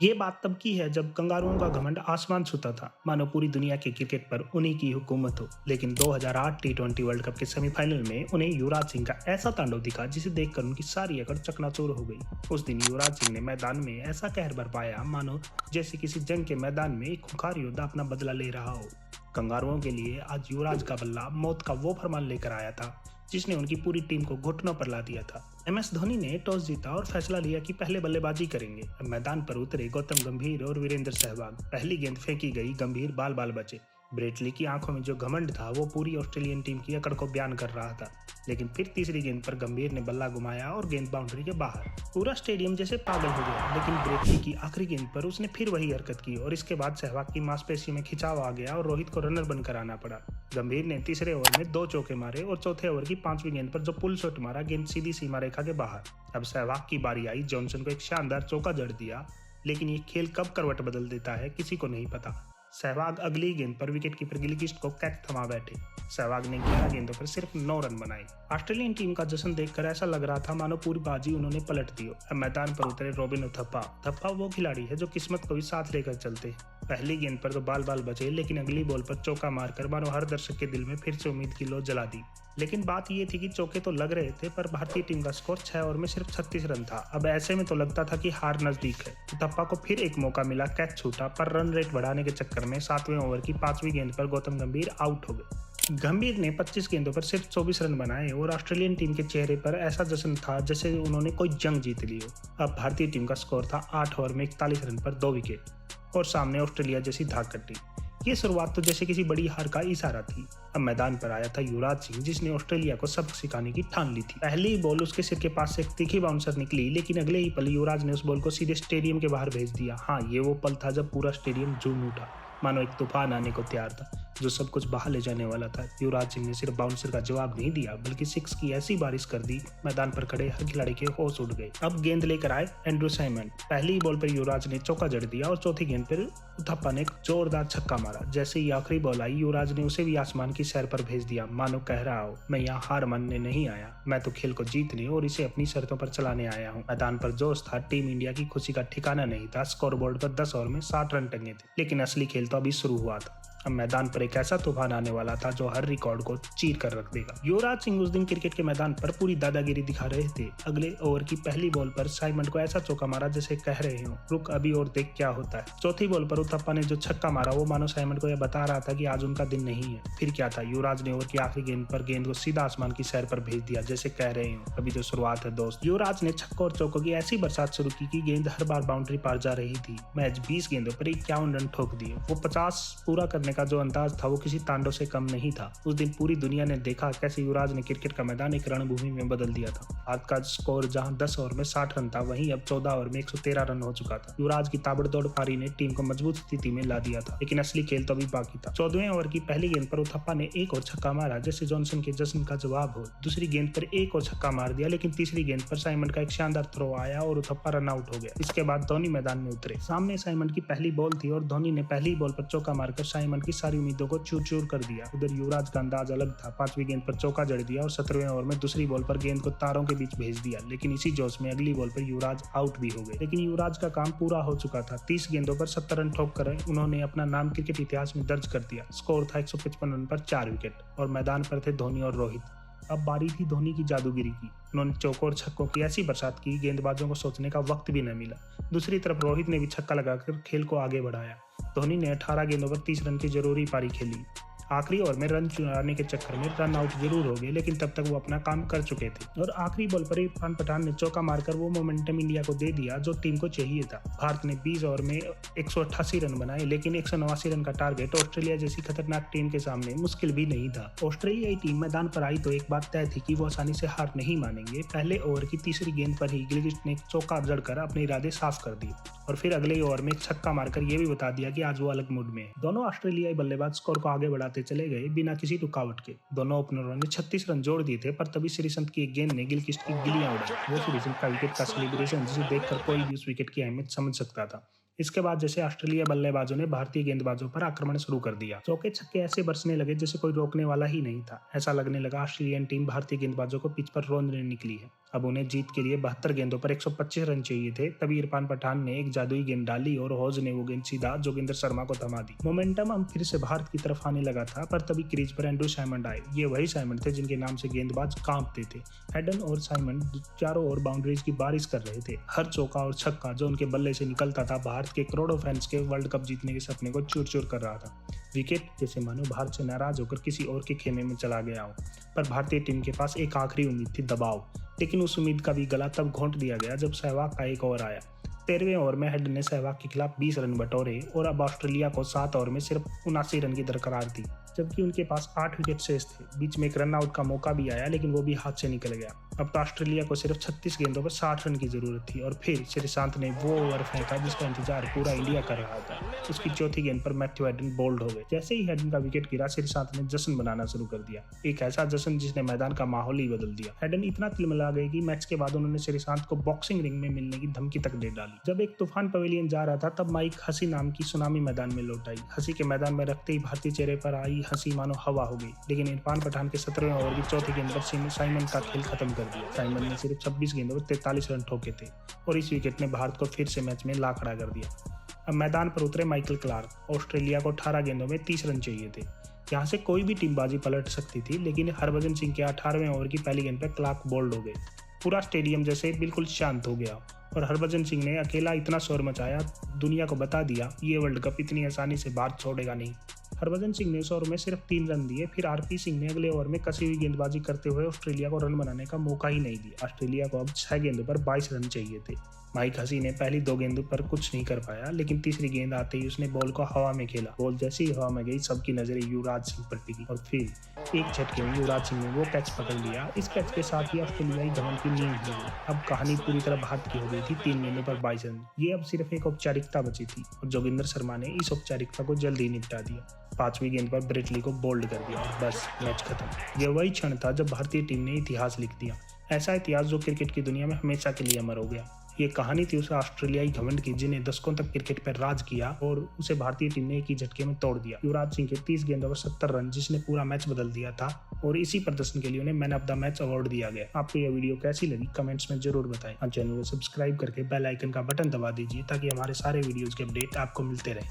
ये बात तब की है जब कंगारुओं का घमंड आसमान छूता था, मानो पूरी दुनिया के क्रिकेट पर उन्हीं की हुकूमत हो। लेकिन 2008 टी20 वर्ल्ड कप के सेमीफाइनल में उन्हें युवराज सिंह का ऐसा तांडव दिखा जिसे देखकर उनकी सारी अकड़ चकनाचूर हो गई। उस दिन युवराज सिंह ने मैदान में ऐसा कहर बरपाया मानो जैसे किसी जंग के मैदान में एक खूंखार योद्धा अपना बदला ले रहा हो। कंगारुओं के लिए आज युवराज का बल्ला मौत का वो फरमान लेकर आया था जिसने उनकी पूरी टीम को घुटनों पर ला दिया था। एमएस धोनी ने टॉस जीता और फैसला लिया कि पहले बल्लेबाजी करेंगे। अब मैदान पर उतरे गौतम गंभीर और वीरेंद्र सहवाग। पहली गेंद फेंकी गई, गंभीर बाल बाल बचे। ब्रेटली की आंखों में जो घमंड था वो पूरी ऑस्ट्रेलियन टीम की अकड़ को बयान कर रहा था। लेकिन फिर तीसरी गेंद पर गंभीर ने बल्ला घुमाया और गेंद बाउंड्री के बाहर। पूरा स्टेडियम जैसे पागल हो गया, लेकिन ब्रेटली की आखिरी गेंद पर उसने फिर वही हरकत की और इसके बाद सहवाग की मांसपेशी में खिंचाव आ गया और रोहित को रनर बनकर आना पड़ा। गंभीर ने तीसरे ओवर में 2 चौके मारे और चौथे ओवर की 5वीं गेंद पर जो पुल शॉट मारा, गेंद सीधी सीमा रेखा के बाहर। अब सहवाग की बारी आई। जॉनसन को एक शानदार चौका जड़ दिया, लेकिन ये खेल कब करवट बदल देता है किसी को नहीं पता। सहवाग अगली गेंद पर विकेट कीपर गिलक्रिस्ट को कैच थमा बैठे। सहवाग ने 11 गेंदों पर सिर्फ 9 रन बनाए। ऑस्ट्रेलियन टीम का जश्न देखकर ऐसा लग रहा था मानो पूरी बाजी उन्होंने पलट दी हो। अब मैदान पर उतरे रॉबिन उथप्पा। थप्पा वो खिलाड़ी है जो किस्मत को भी साथ लेकर चलते हैं। पहली गेंद पर तो बाल बाल बचे, लेकिन अगली बॉल पर चौका मारकर मानो हर दर्शक के दिल में फिर से उम्मीद की लौ जला दी। लेकिन बात ये थी कि चौके तो लग रहे थे, पर भारतीय टीम का स्कोर 6 ओवर में सिर्फ 36 रन था। अब ऐसे में तो लगता था कि हार नजदीक है। उथप्पा को फिर एक मौका मिला, कैच छूटा, पर रन रेट बढ़ाने के चक्कर में 7वें ओवर की 5वीं गेंद पर गौतम गंभीर आउट हो गए। गंभीर ने 25 गेंदों पर सिर्फ 24 रन बनाए और ऑस्ट्रेलियन टीम के चेहरे पर ऐसा जश्न था जैसे उन्होंने कोई जंग जीत ली हो। अब भारतीय टीम का स्कोर था 8 ओवर में 41 रन पर 2 विकेट और सामने ऑस्ट्रेलिया जैसी धाकट्टी। ये शुरुआत तो जैसे किसी बड़ी हार का इशारा थी। अब मैदान पर आया था युवराज सिंह, जिसने ऑस्ट्रेलिया को सबक सिखाने की ठान ली थी। पहली बॉल उसके सिर के पास से एक तीखी बाउंसर निकली, लेकिन अगले ही पल युवराज ने उस बॉल को सीधे स्टेडियम के बाहर भेज दिया। हाँ, ये वो पल था जब पूरा स्टेडियम झूम उठा, मानो एक तूफान आने को तैयार था जो सब कुछ बहा ले जाने वाला था। युवराज सिंह ने सिर्फ बाउंसर का जवाब नहीं दिया, बल्कि सिक्स की ऐसी बारिश कर दी, मैदान पर खड़े हर खिलाड़ी के होश उड़ गए। अब गेंद लेकर आए एंड्रू साइमन। पहली बॉल पर युवराज ने चौका जड़ दिया और चौथी गेंद पर उथप्पा ने एक जोरदार छक्का मारा। जैसे ही आखिरी बॉल आई, युवराज ने उसे भी आसमान की सैर पर भेज दिया, मानो कह रहा हो, मैं यहाँ हार मानने नहीं आया, मैं तो खेल को जीतने और इसे अपनी शर्तों पर चलाने आया हूँ। मैदान पर जोश था, टीम इंडिया की खुशी का ठिकाना नहीं था। स्कोरबोर्ड पर 10 ओवर में 60 रन टंगे थे, लेकिन असली खेल तो अभी शुरू हुआ था। अब मैदान पर एक ऐसा तूफान आने वाला था जो हर रिकॉर्ड को चीर कर रख देगा। युवराज सिंह उस दिन क्रिकेट के मैदान पर पूरी दादागिरी दिखा रहे थे। अगले ओवर की पहली बॉल पर साइमन को ऐसा चौका मारा जैसे कह रहे हो, रुक अभी और देख क्या होता है। चौथी बॉल पर उथप्पा ने जो छक्का मारा, वो मानो साइमन को यह बता रहा था कि आज उनका दिन नहीं है। फिर क्या था, युवराज ने ओवर की आखिरी गेंद पर गेंद को सीधा आसमान की सैर पर भेज दिया, जैसे कह रहे हो अभी तो शुरुआत है दोस्त। युवराज ने छक्कों और चौकों की ऐसी बरसात शुरू की कि गेंद हर बार बाउंड्री पार जा रही थी। मैच 20 गेंदों पर 51 रन ठोक दिए। वो 50 पूरा करने का जो अंदाज था वो किसी तांडव से कम नहीं था। उस दिन पूरी दुनिया ने देखा कैसे युवराज ने क्रिकेट का मैदान एक रणभूमि में बदल दिया था। भारत का स्कोर जहां 10 ओवर में 60 रन था, वहीं अब 14 ओवर में 113 रन हो चुका था। युवराज की ताबड़तोड़ पारी ने टीम को मजबूत स्थिति में ला दिया था, लेकिन असली खेल तो अभी बाकी था। 14वें ओवर की पहली गेंद पर उथप्पा ने एक और छक्का मारा जैसे जॉनसन के जश्न का जवाब हो। दूसरी गेंद पर एक और छक्का मार दिया, लेकिन तीसरी गेंद पर साइमन का एक शानदार थ्रो आया और उथप्पा रन आउट हो गया। इसके बाद धोनी मैदान में उतरे। सामने साइमन की पहली बॉल थी और धोनी ने पहली बॉल पर चौका मारकर साइमन की सारी उम्मीदों को चूर चूर कर दिया। उधर युवराज का अंदाज अलग था। 5वीं गेंद पर चौका जड़ दिया और 17वें ओवर में दूसरी बॉल पर गेंद को तारों के बीच भेज दिया, लेकिन इसी जोश में अगली बॉल पर युवराज आउट भी हो गए। लेकिन युवराज का काम पूरा हो चुका था। 30 गेंदों पर 70 रन ठोक कर उन्होंने अपना नाम क्रिकेट इतिहास में दर्ज कर दिया। स्कोर था 155 रन पर 4 विकेट और मैदान पर थे धोनी और रोहित। अब बारी थी धोनी की जादूगिरी की। उन्होंने चौकों और छक्कों की ऐसी बरसात की, गेंदबाजों को सोचने का वक्त भी न मिला। दूसरी तरफ रोहित ने भी छक्का लगाकर खेल को आगे बढ़ाया। धोनी ने 18 गेंदों पर 30 रन की जरूरी पारी खेली। आखिरी ओवर में रन चुराने के चक्कर में रन आउट जरूर हो गए, लेकिन तब तक वो अपना काम कर चुके थे और आखिरी बॉल पर इरफान पठान ने चौका मारकर वो मोमेंटम इंडिया को दे दिया जो टीम को चाहिए था। भारत ने 20 ओवर में 188 रन बनाए, लेकिन 189 रन का टारगेट ऑस्ट्रेलिया जैसी खतरनाक टीम के सामने मुश्किल भी नहीं था। ऑस्ट्रेलियाई टीम मैदान पर आई तो एक बात तय थी कि वो आसानी से हार नहीं मानेंगे। पहले ओवर की तीसरी गेंद पर ही गिलक्रिस्ट ने एक चौका जड़कर अपने इरादे साफ कर दिए और फिर अगले ओवर में एक छक्का मारकर ये भी बता दिया कि आज वो अलग मूड में है। दोनों ऑस्ट्रेलियाई बल्लेबाज स्कोर को आगे बढ़ाते चले गए बिना किसी रुकावट के। दोनों ओपनरों ने 36 रन जोड़ दिए थे, पर तभी श्रीसंत की एक गेंद ने गिलक्रिस्ट की गिलियां उड़ाई। वो श्रीसंत का विकेट का सेलिब्रेशन जिसे देखकर कोई भी उस विकेट की अहमियत समझ सकता था। इसके बाद जैसे ऑस्ट्रेलिया बल्लेबाजों ने भारतीय गेंदबाजों पर आक्रमण शुरू कर दिया। चौके छक्के ऐसे बरसने लगे जैसे कोई रोकने वाला ही नहीं था। ऐसा लगने लगा ऑस्ट्रेलियन टीम भारतीय गेंदबाजों को पिच पर रोंदने निकली है। अब उन्हें जीत के लिए 72 गेंदों पर 125 रन चाहिए थे। तभी इरफान पठान ने एक जादुई गेंद डाली और हौज ने वो गेंद सीधा जोगिंदर शर्मा को थमा दी। मोमेंटम अब फिर से भारत की तरफ आने लगा था, पर तभी क्रीज पर एंड्रू साइमंड आए। ये वही साइमंड थे जिनके नाम से गेंदबाज कांपते थे। हेडन और साइमंड चारों ओर बाउंड्रीज की बारिश कर रहे थे। हर चौका और छक्का जो उनके बल्ले से निकलता था भारत के करोड़ों फैंस के वर्ल्ड कप जीतने के सपने को चूर-चूर कर रहा था। विकेट जैसे मानो भारत से नाराज होकर किसी और के खेमे में चला गया हो। पर भारतीय टीम के पास एक आखिरी उम्मीद थी, दबाव। लेकिन उस उम्मीद का भी गला तब घोंट दिया गया जब सहवाग का एक ओवर आया। 13वें ओवर में हेडन ने सहवाग के खिलाफ 20 रन बटोरे और अब ऑस्ट्रेलिया को 7 ओवर में सिर्फ 79 रन की दरकार थी, जबकि उनके पास 8 विकेट शेष थे। बीच में एक रन आउट का मौका भी आया, लेकिन वो भी हाथ से निकल गया। अब तो ऑस्ट्रेलिया को सिर्फ 36 गेंदों पर 60 रन की जरूरत थी और फिर श्रीशांत ने वो ओवर फेंका जिसका इंतजार पूरा इंडिया कर रहा था। उसकी चौथी गेंद पर मैथ्यू हेडन बोल्ड हो गए। जैसे ही हेडन का विकेट गिरा, श्रीशांत ने जश्न बनाना शुरू कर दिया, एक ऐसा जश्न जिसने मैदान का माहौल ही बदल दिया। हेडन इतना तिलमिला गए कि मैच के बाद उन्होंने श्रीशांत को बॉक्सिंग रिंग में मिलने की धमकी तक दे डाली। जब एक तूफान पवेलियन जा रहा था, तब माइक हंसी नाम की सुनामी मैदान में लौट आई। हंसी के मैदान में रखते ही भारतीय चेहरे पर आई हंसी मानो हवा हो गई। लेकिन इरफान पठान के 17वें ओवर की चौथी गेंद पर साइमन का खेल खत्म कर दिया। साइमन ने सिर्फ 26 गेंदों पर 43 रन ठोके थे और इस विकेट ने भारत को फिर से मैच में ला खड़ा कर दिया। अब मैदान पर उतरे माइकल क्लार्क। ऑस्ट्रेलिया को 18 गेंदों में 30 रन चाहिए थे। यहाँ से कोई भी टीम बाजी पलट सकती थी, लेकिन हरभजन सिंह के 18वें ओवर की पहली गेंद पर क्लार्क बोल्ड हो गए। पूरा स्टेडियम जैसे बिल्कुल शांत हो गया और हरभजन सिंह ने अकेला इतना शोर मचाया, दुनिया को बता दिया ये वर्ल्ड कप इतनी आसानी से भारत छोड़ेगा नहीं। हरभजन सिंह ने इस ओवर में सिर्फ 3 रन दिए। फिर आरपी सिंह ने अगले ओवर में कसी हुई गेंदबाजी करते हुए ऑस्ट्रेलिया को रन बनाने का मौका ही नहीं दिया। ऑस्ट्रेलिया को अब 6 गेंदों पर 22 रन चाहिए थे। माइक हसी ने पहली 2 गेंदों पर कुछ नहीं कर पाया, लेकिन तीसरी गेंद आते ही उसने बॉल को हवा में खेला। बॉल जैसे ही हवा में गई, सबकी नजरें युवराज सिंह पर टिकी और फिर एक झटके में युवराज सिंह ने वो कैच पकड़ लिया। इस कैच के साथ ही ऑस्ट्रेलियाई धवन की नींद हो गई। अब कहानी पूरी तरह भारत की हो गई थी। 3 गेंदों पर 22 रन, ये अब सिर्फ एक औपचारिकता बची थी और जोगिंदर शर्मा ने इस औपचारिकता को जल्द ही निपटा दिया। 5वीं गेंद पर ब्रेटली को बोल्ड कर दिया और बस मैच खत्म। यह वही क्षण था जब भारतीय टीम ने इतिहास लिख दिया, ऐसा इतिहास जो क्रिकेट की दुनिया में हमेशा के लिए अमर हो गया। ये कहानी थी उस ऑस्ट्रेलियाई घमंड की जिन्हें दशकों तक क्रिकेट पर राज किया और उसे भारतीय टीम ने एक ही झटके में तोड़ दिया। युवराज सिंह के 30 गेंदों पर 70 रन, जिसने पूरा मैच बदल दिया था और इसी प्रदर्शन के लिए उन्हें man of the match award दिया गया। आपको यह वीडियो कैसी लगी कमेंट्स में जरूर बताएं और चैनल को सब्सक्राइब करके बेल आइकन का बटन दबा दीजिए ताकि हमारे सारे वीडियोज के अपडेट आपको मिलते रहे।